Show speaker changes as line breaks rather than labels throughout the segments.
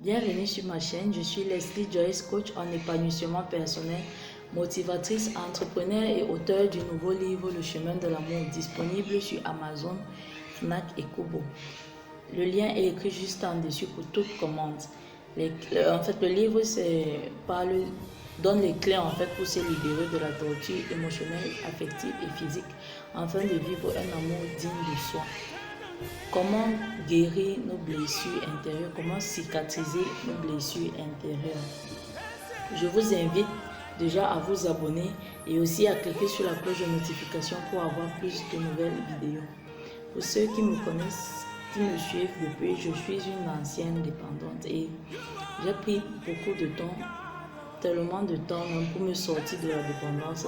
Bienvenue sur ma chaîne, je suis Leslie Joyce, coach en épanouissement personnel, motivatrice, entrepreneur et auteur du nouveau livre Le chemin de l'amour, disponible sur Amazon, Fnac et Kobo. Le lien est écrit juste en dessous pour toute commande. En fait, le livre donne les clés pour se libérer de la torture émotionnelle, affective et physique, afin de vivre un amour digne de soi. Comment guérir nos blessures intérieures, comment cicatriser nos blessures intérieures. Je vous invite déjà à vous abonner et aussi à cliquer sur la cloche de notification pour avoir plus de nouvelles vidéos. Pour ceux qui me connaissent, qui me suivent depuis, je suis une ancienne dépendante et j'ai pris beaucoup de temps, tellement de temps même pour me sortir de la dépendance.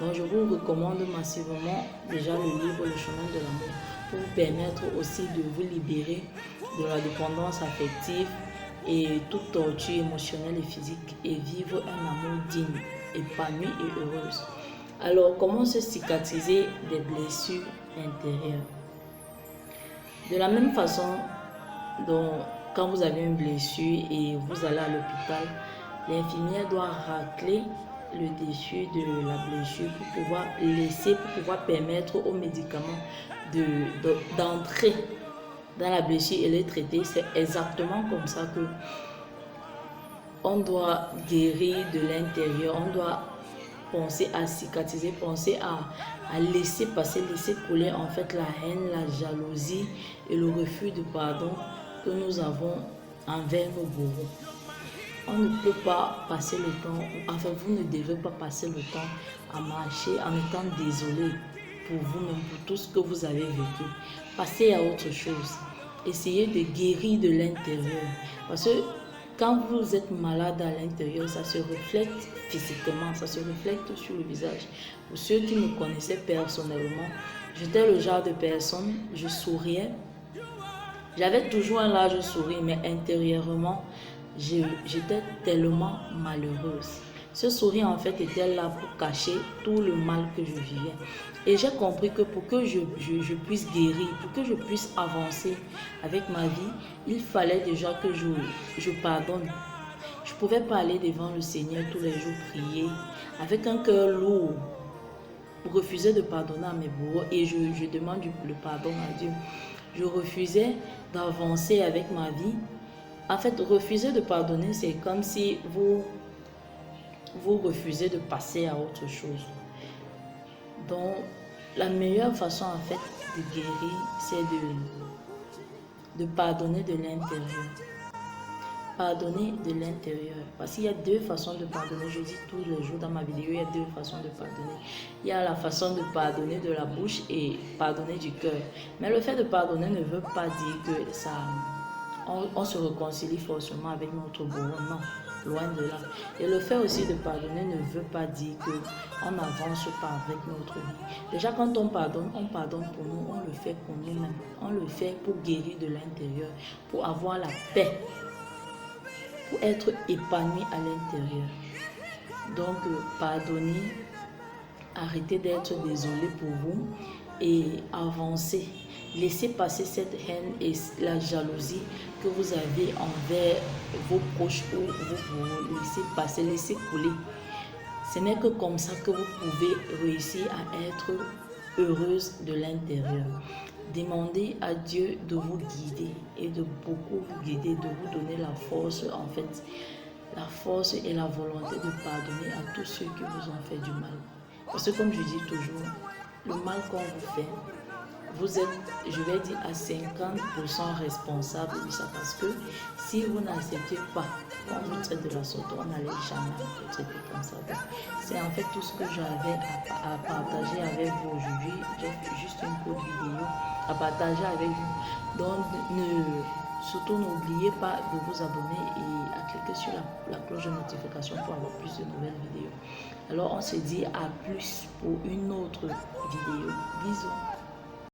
Donc je vous recommande massivement déjà le livre Le chemin de l'amour pour vous permettre aussi de vous libérer de la dépendance affective et toute torture émotionnelle et physique et vivre un amour digne, épanoui et heureuse. Alors, comment se cicatriser des blessures intérieures? De la même façon, quand vous avez une blessure et vous allez à l'hôpital, l'infirmière doit racler le dessus de la blessure pour pouvoir permettre aux médicaments d'entrer dans la blessure et les traiter. C'est exactement comme ça que on doit guérir de l'intérieur. On doit penser à cicatriser, penser à laisser passer, laisser couler en fait la haine, la jalousie et le refus de pardon que nous avons envers nos bourreaux. On ne peut pas passer le temps, enfin vous ne devez pas passer le temps à marcher en étant désolé pour vous-même, pour tout ce que vous avez vécu. Passez à autre chose. Essayez de guérir de l'intérieur. Parce que quand vous êtes malade à l'intérieur, ça se reflète physiquement, ça se reflète sur le visage. Pour ceux qui me connaissaient personnellement, j'étais le genre de personne, je souriais. J'avais toujours un large sourire, mais intérieurement, j'étais tellement malheureuse. Ce sourire en fait était là pour cacher tout le mal que je vivais. Et j'ai compris que pour que je puisse guérir, pour que je puisse avancer avec ma vie, il fallait déjà que je pardonne. Je ne pouvais pas aller devant le Seigneur tous les jours prier avec un cœur lourd, refuser de pardonner à mes bourreaux et je demande le pardon à Dieu. Je refusais d'avancer avec ma vie. En fait, refuser de pardonner, c'est comme si vous refusez de passer à autre chose. Donc, la meilleure façon en fait de guérir, c'est de pardonner de l'intérieur. Pardonner de l'intérieur. Parce qu'il y a deux façons de pardonner. Je dis tous les jours dans ma vidéo, il y a deux façons de pardonner. Il y a la façon de pardonner de la bouche et pardonner du cœur. Mais le fait de pardonner ne veut pas dire que on se réconcilie forcément avec notre bourreau. Non, loin de là. Et le fait aussi de pardonner ne veut pas dire qu'on n'avance pas avec notre vie. Déjà, quand on pardonne pour nous, on le fait pour nous-mêmes. On le fait pour guérir de l'intérieur, pour avoir la paix, pour être épanoui à l'intérieur. Donc, pardonnez, arrêtez d'être désolé pour vous et avancez. Laissez passer cette haine et la jalousie que vous avez envers vos proches ou vos bourreaux. Laissez passer, laissez couler. Ce n'est que comme ça que vous pouvez réussir à être heureuse de l'intérieur. Demandez à Dieu de vous guider et de beaucoup vous guider, de vous donner la force la force et la volonté de pardonner à tous ceux qui vous ont fait du mal. Parce que comme je dis toujours, le mal qu'on vous fait, vous êtes, je vais dire, à 50% responsable de ça. Parce que si vous n'acceptez pas qu'on vous traite de la sorte, on n'allait jamais vous traiter comme ça. C'est en fait tout ce que j'avais à partager avec vous aujourd'hui. J'ai juste une courte vidéo à partager avec vous. Donc, surtout n'oubliez pas de vous abonner et à cliquer sur la cloche de notification pour avoir plus de nouvelles vidéos. Alors, on se dit à plus pour une autre vidéo. Bisous.